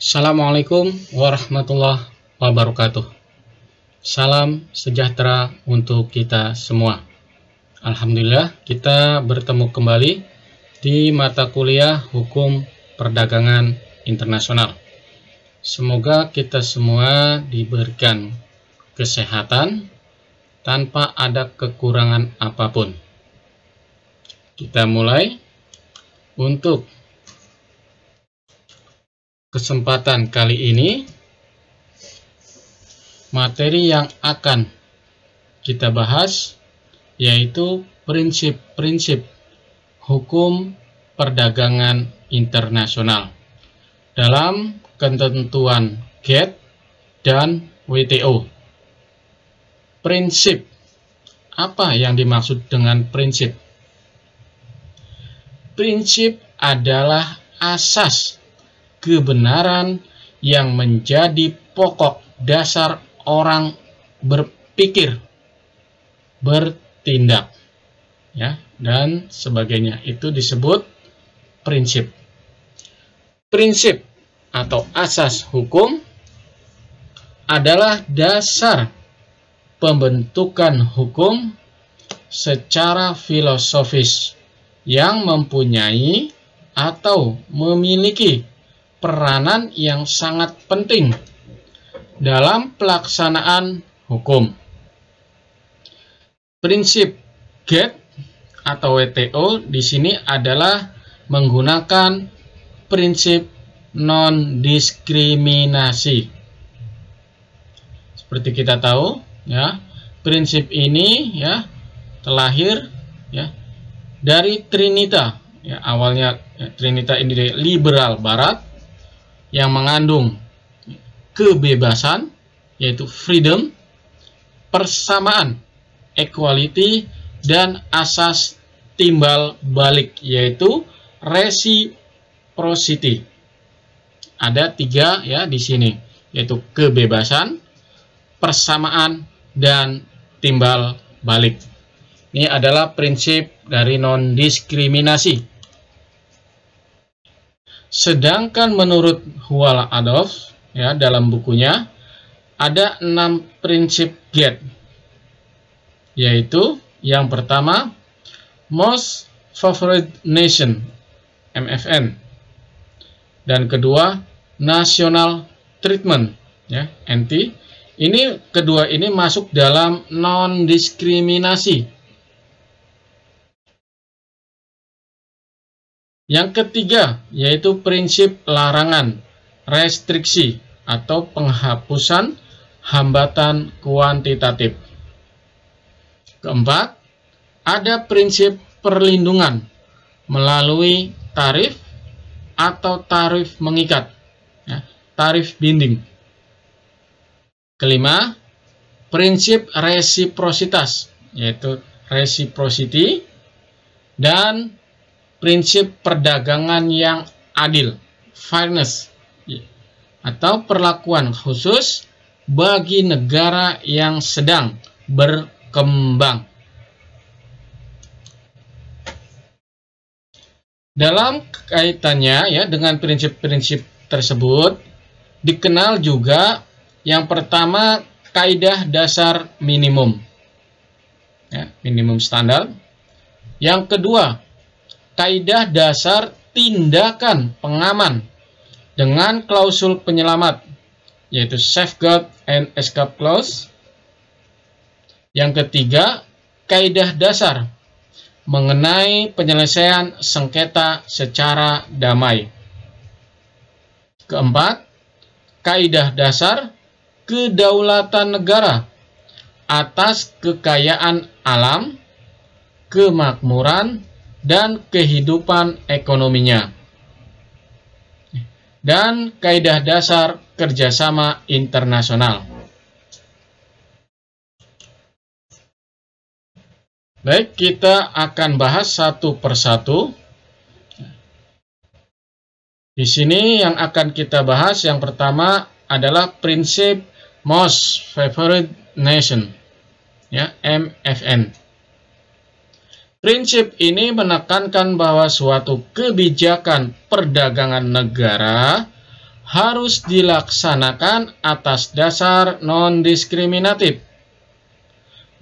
Assalamualaikum warahmatullahi wabarakatuh. Salam sejahtera untuk kita semua. Alhamdulillah, kita bertemu kembali di mata kuliah Hukum Perdagangan Internasional. Semoga kita semua diberikan kesehatan tanpa ada kekurangan apapun. Kita mulai. Untuk kesempatan kali ini, materi yang akan kita bahas yaitu prinsip-prinsip hukum perdagangan internasional dalam ketentuan GATT dan WTO. Prinsip, apa yang dimaksud dengan prinsip? Prinsip adalah asas kebenaran yang menjadi pokok dasar orang berpikir, bertindak, ya, dan sebagainya. Itu disebut prinsip. Prinsip atau asas hukum adalah dasar pembentukan hukum secara filosofis yang mempunyai atau memiliki peranan yang sangat penting dalam pelaksanaan hukum. Prinsip GATT atau WTO di sini adalah menggunakan prinsip non-diskriminasi. Seperti kita tahu, ya, prinsip ini ya terlahir ya dari Trinita. Ya, awalnya Trinita ini dari liberal barat yang mengandung kebebasan, yaitu freedom, persamaan, equality, dan asas timbal balik, yaitu reciprocity. Ada tiga ya di sini, yaitu kebebasan, persamaan, dan timbal balik. Ini adalah prinsip dari non-diskriminasi. Sedangkan menurut Huala Adolf, ya, dalam bukunya ada 6 prinsip GATT, yaitu yang pertama Most Favored Nation (MFN), dan kedua National Treatment, ya, NT. Ini kedua ini masuk dalam non-diskriminasi. Yang ketiga yaitu prinsip larangan, restriksi atau penghapusan hambatan kuantitatif. Keempat, ada prinsip perlindungan melalui tarif atau tarif mengikat, ya, tarif binding. Kelima, prinsip resiprositas, yaitu reciprocity, dan prinsip perdagangan yang adil, fairness, atau perlakuan khusus bagi negara yang sedang berkembang. Dalam kaitannya ya dengan prinsip-prinsip tersebut, dikenal juga yang pertama kaidah dasar minimum, ya, minimum standar. Yang kedua, kaidah dasar tindakan pengaman dengan klausul penyelamat, yaitu safeguard and escape clause. Yang ketiga, kaidah dasar mengenai penyelesaian sengketa secara damai. Keempat, kaidah dasar kedaulatan negara atas kekayaan alam, kemakmuran, dan kehidupan ekonominya. Dan kaidah dasar kerjasama internasional. Baik, kita akan bahas satu persatu. Di sini yang akan kita bahas yang pertama adalah prinsip Most Favored Nation, ya, MFN. Prinsip ini menekankan bahwa suatu kebijakan perdagangan negara harus dilaksanakan atas dasar non-diskriminatif.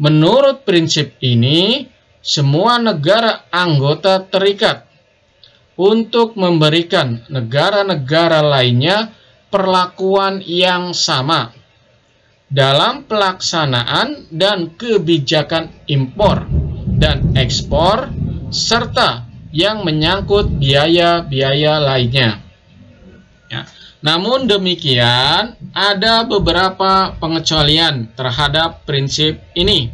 Menurut prinsip ini, semua negara anggota terikat untuk memberikan negara-negara lainnya perlakuan yang sama dalam pelaksanaan dan kebijakan impor dan ekspor, serta yang menyangkut biaya-biaya lainnya. Ya. Namun demikian, ada beberapa pengecualian terhadap prinsip ini.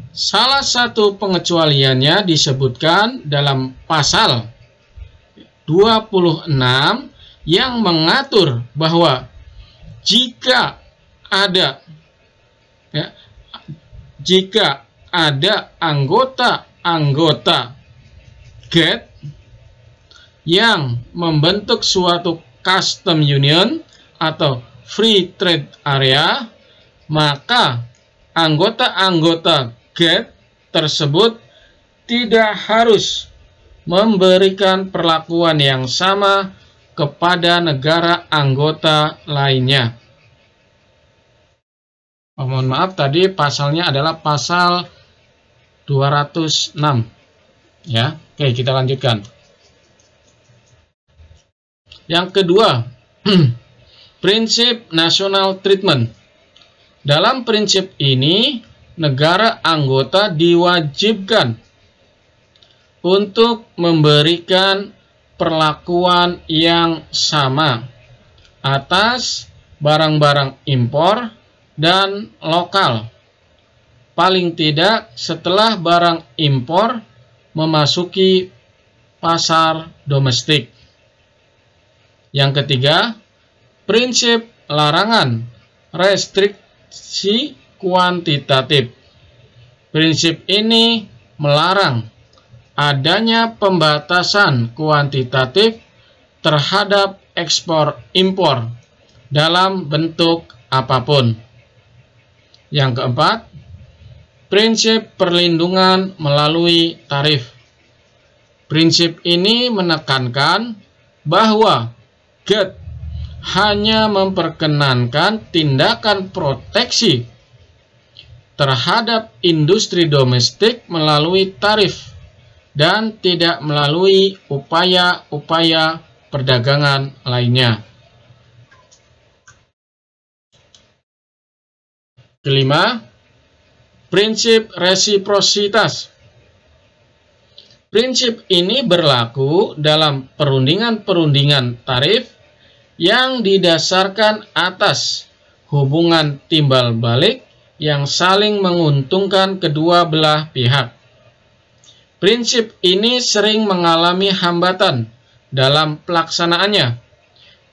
Salah satu pengecualiannya disebutkan dalam pasal 26 yang mengatur bahwa jika ada anggota-anggota GATT yang membentuk suatu custom union atau free trade area, maka anggota-anggota GATT tersebut tidak harus memberikan perlakuan yang sama kepada negara anggota lainnya. Oh, mohon maaf, tadi pasalnya adalah pasal 206. Ya, oke, kita lanjutkan. Yang kedua, prinsip national treatment. Dalam prinsip ini, negara anggota diwajibkan untuk memberikan perlakuan yang sama atas barang-barang impor dan lokal, paling tidak setelah barang impor memasuki pasar domestik. Yang ketiga, prinsip larangan restriksi kuantitatif. Prinsip ini melarang adanya pembatasan kuantitatif terhadap ekspor-impor dalam bentuk apapun. Yang keempat, prinsip perlindungan melalui tarif. Prinsip ini menekankan bahwa GATT hanya memperkenankan tindakan proteksi terhadap industri domestik melalui tarif dan tidak melalui upaya-upaya perdagangan lainnya. Kelima, prinsip resiprositas. Prinsip ini berlaku dalam perundingan-perundingan tarif yang didasarkan atas hubungan timbal balik yang saling menguntungkan kedua belah pihak. Prinsip ini sering mengalami hambatan dalam pelaksanaannya,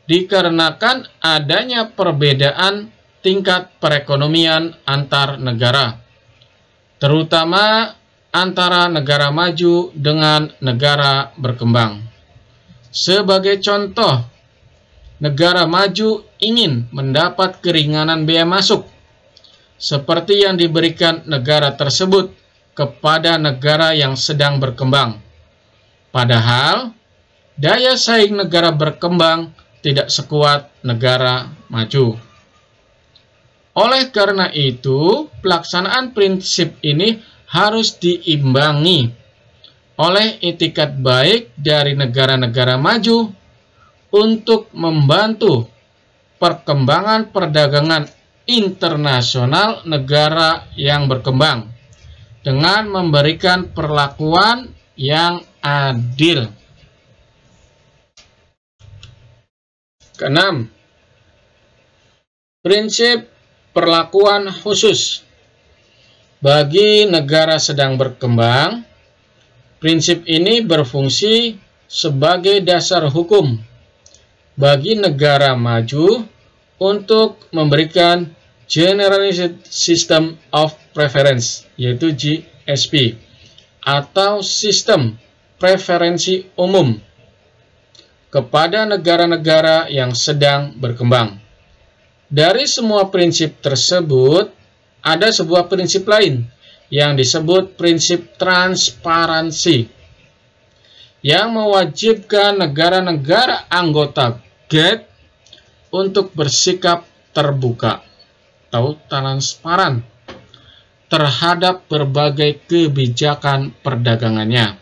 dikarenakan adanya perbedaan tingkat perekonomian antar negara, terutama antara negara maju dengan negara berkembang. Sebagai contoh, negara maju ingin mendapat keringanan biaya masuk, seperti yang diberikan negara tersebut kepada negara yang sedang berkembang. Padahal, daya saing negara berkembang tidak sekuat negara maju. Oleh karena itu, pelaksanaan prinsip ini harus diimbangi oleh itikat baik dari negara-negara maju untuk membantu perkembangan perdagangan internasional negara yang berkembang dengan memberikan perlakuan yang adil. Keenam, prinsip perlakuan khusus. Bagi negara sedang berkembang, prinsip ini berfungsi sebagai dasar hukum bagi negara maju untuk memberikan Generalized System of Preference, yaitu GSP, atau sistem preferensi umum kepada negara-negara yang sedang berkembang. Dari semua prinsip tersebut, ada sebuah prinsip lain yang disebut prinsip transparansi, yang mewajibkan negara-negara anggota GATT untuk bersikap terbuka atau transparan terhadap berbagai kebijakan perdagangannya,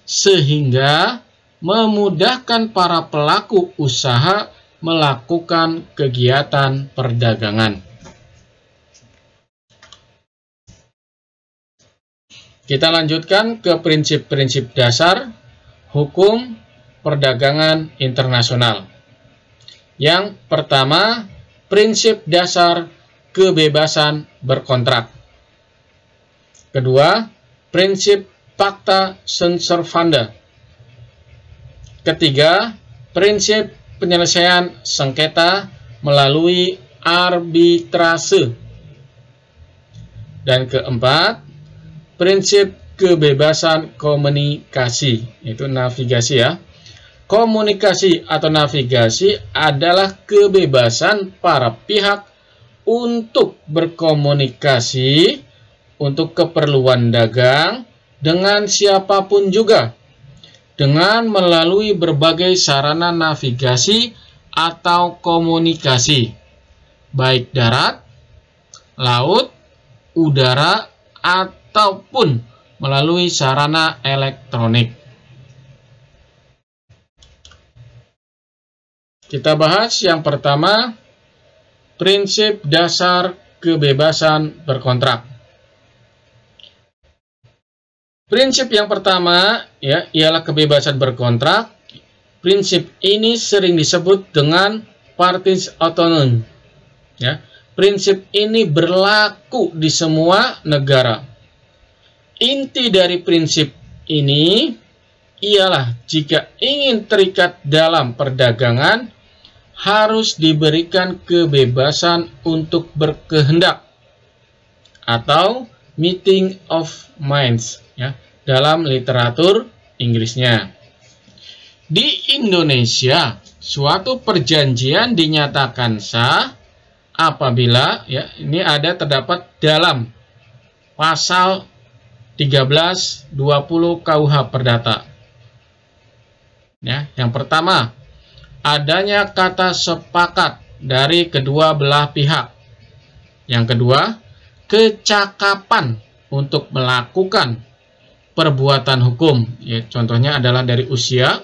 sehingga memudahkan para pelaku usaha melakukan kegiatan perdagangan. Kita lanjutkan ke prinsip-prinsip dasar hukum perdagangan internasional. Yang pertama, prinsip dasar kebebasan berkontrak. Kedua, prinsip pacta sunt servanda. Ketiga, prinsip penyelesaian sengketa melalui arbitrase. Dan keempat, prinsip kebebasan komunikasi, itu navigasi ya. Komunikasi atau navigasi adalah kebebasan para pihak untuk berkomunikasi untuk keperluan dagang dengan siapapun juga, dengan melalui berbagai sarana navigasi atau komunikasi, baik darat, laut, udara, ataupun melalui sarana elektronik. Kita bahas yang pertama, prinsip dasar kebebasan berkontrak. Prinsip yang pertama ya ialah kebebasan berkontrak. Prinsip ini sering disebut dengan parties autonomy. Ya, prinsip ini berlaku di semua negara. Inti dari prinsip ini ialah jika ingin terikat dalam perdagangan, harus diberikan kebebasan untuk berkehendak atau meeting of minds ya, dalam literatur Inggrisnya. Di Indonesia, suatu perjanjian dinyatakan sah apabila ya ini terdapat dalam pasal 1320 KUH Perdata. Ya, yang pertama, adanya kata sepakat dari kedua belah pihak. Yang kedua, kecakapan untuk melakukan perbuatan hukum. Ya, contohnya adalah dari usia,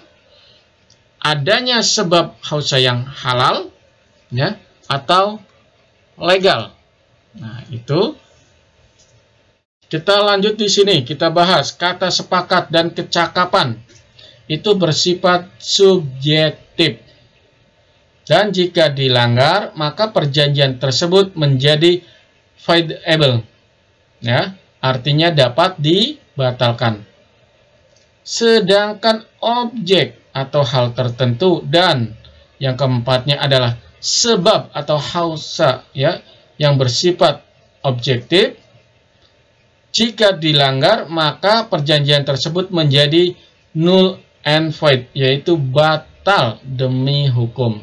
adanya sebab hausa yang halal, ya, atau legal. Nah, itu kita lanjut di sini. Kita bahas kata sepakat dan kecakapan itu bersifat subjektif. Dan jika dilanggar, maka perjanjian tersebut menjadi voidable. Ya, artinya dapat dibatalkan. Sedangkan objek atau hal tertentu dan yang keempatnya adalah sebab atau hausa ya yang bersifat objektif. Jika dilanggar, maka perjanjian tersebut menjadi null and void, yaitu batal demi hukum.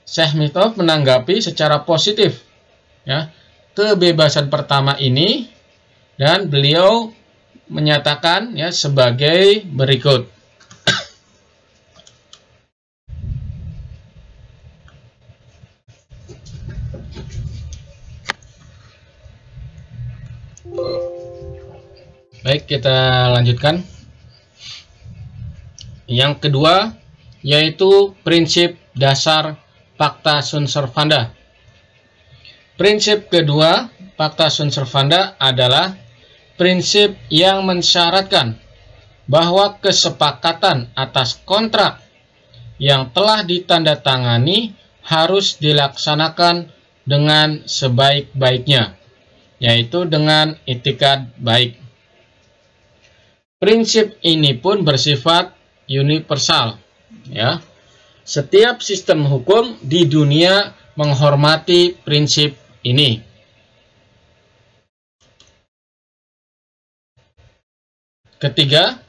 Syekh Mithoff menanggapi secara positif ya kebebasan pertama ini, dan beliau menyatakan ya sebagai berikut. Baik, kita lanjutkan. Yang kedua yaitu prinsip dasar pacta sunt servanda. Prinsip kedua pacta sunt servanda adalah prinsip yang mensyaratkan bahwa kesepakatan atas kontrak yang telah ditandatangani harus dilaksanakan dengan sebaik-baiknya, yaitu dengan itikad baik. Prinsip ini pun bersifat universal. Ya. Setiap sistem hukum di dunia menghormati prinsip ini. Ketiga,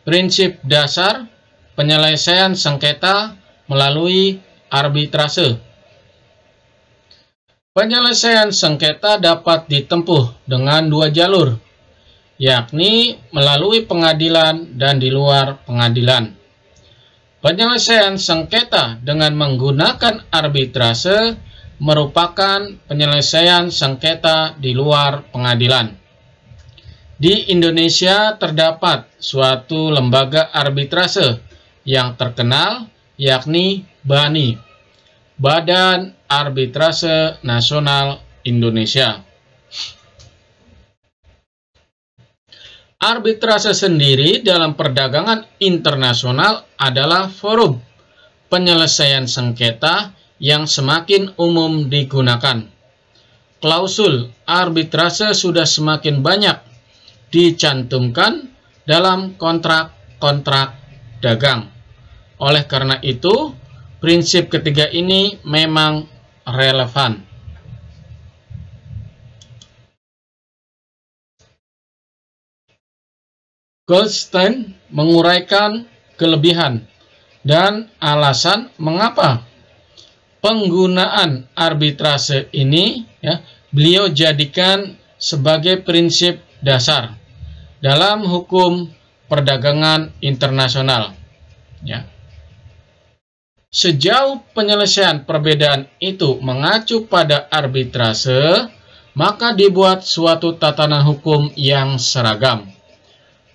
prinsip dasar penyelesaian sengketa melalui arbitrase. Penyelesaian sengketa dapat ditempuh dengan dua jalur, yakni melalui pengadilan dan di luar pengadilan. Penyelesaian sengketa dengan menggunakan arbitrase merupakan penyelesaian sengketa di luar pengadilan. Di Indonesia terdapat suatu lembaga arbitrase yang terkenal, yakni BANI, Badan Arbitrase Nasional Indonesia. Arbitrase sendiri dalam perdagangan internasional adalah forum penyelesaian sengketa yang semakin umum digunakan. Klausul arbitrase sudah semakin banyak dicantumkan dalam kontrak-kontrak dagang. Oleh karena itu, prinsip ketiga ini memang relevan. Goldstein menguraikan kelebihan dan alasan mengapa penggunaan arbitrase ini beliau jadikan sebagai prinsip dasar dalam hukum perdagangan internasional. Sejauh penyelesaian perbedaan itu mengacu pada arbitrase, maka dibuat suatu tatanan hukum yang seragam.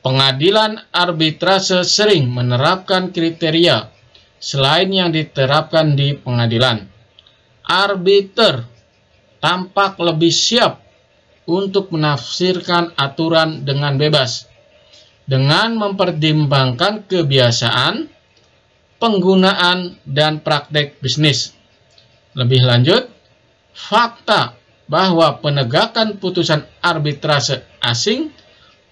Pengadilan arbitrase sering menerapkan kriteria selain yang diterapkan di pengadilan. Arbiter tampak lebih siap untuk menafsirkan aturan dengan bebas, dengan mempertimbangkan kebiasaan, penggunaan, dan praktek bisnis. Lebih lanjut, fakta bahwa penegakan putusan arbitrase asing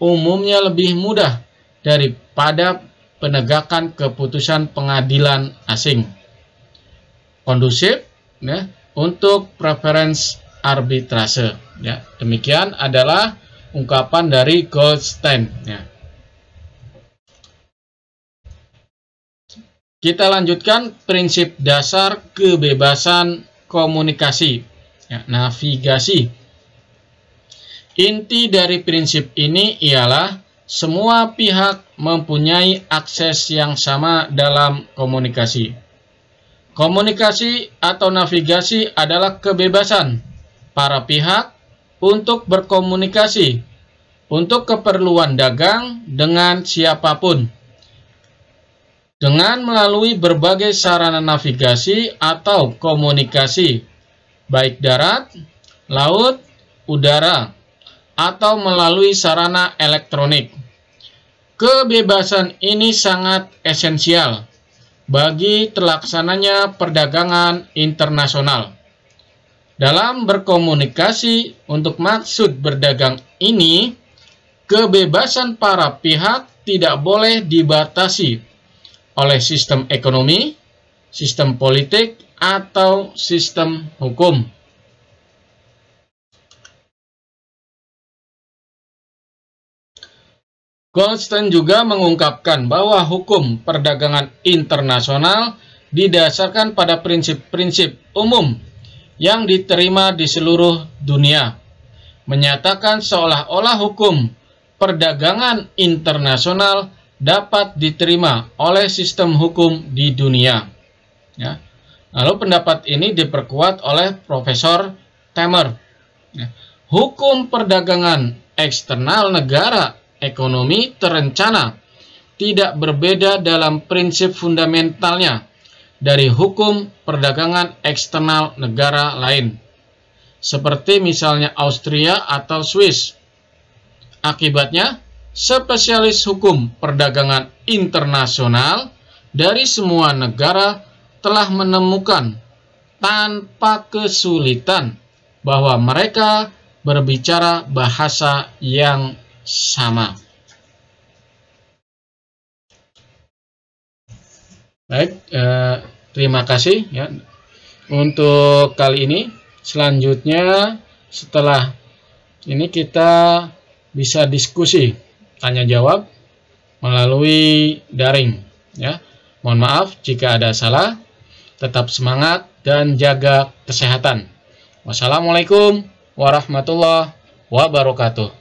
umumnya lebih mudah daripada penegakan keputusan pengadilan asing. Kondusif untuk preference arbitrase. Demikian adalah ungkapan dari Goldstein. Kita lanjutkan prinsip dasar kebebasan komunikasi, navigasi. Inti dari prinsip ini ialah semua pihak mempunyai akses yang sama dalam komunikasi. Komunikasi atau navigasi adalah kebebasan para pihak untuk berkomunikasi untuk keperluan dagang dengan siapapun, dengan melalui berbagai sarana navigasi atau komunikasi, baik darat, laut, udara, atau melalui sarana elektronik. Kebebasan ini sangat esensial bagi terlaksananya perdagangan internasional. Dalam berkomunikasi untuk maksud berdagang ini, kebebasan para pihak tidak boleh dibatasi oleh sistem ekonomi, sistem politik, atau sistem hukum. Goldstein juga mengungkapkan bahwa hukum perdagangan internasional didasarkan pada prinsip-prinsip umum yang diterima di seluruh dunia, menyatakan seolah-olah hukum perdagangan internasional dapat diterima oleh sistem hukum di dunia. Lalu pendapat ini diperkuat oleh Profesor Temer. Hukum perdagangan eksternal negara ekonomi terencana tidak berbeda dalam prinsip fundamentalnya dari hukum perdagangan eksternal negara lain, seperti misalnya Austria atau Swiss. Akibatnya, spesialis hukum perdagangan internasional dari semua negara telah menemukan tanpa kesulitan bahwa mereka berbicara bahasa yang sama. Baik, terima kasih untuk kali ini. Selanjutnya setelah ini kita bisa diskusi tanya jawab melalui daring. Mohon maaf jika ada salah. Tetap semangat dan jaga kesehatan. Wassalamualaikum warahmatullahi wabarakatuh.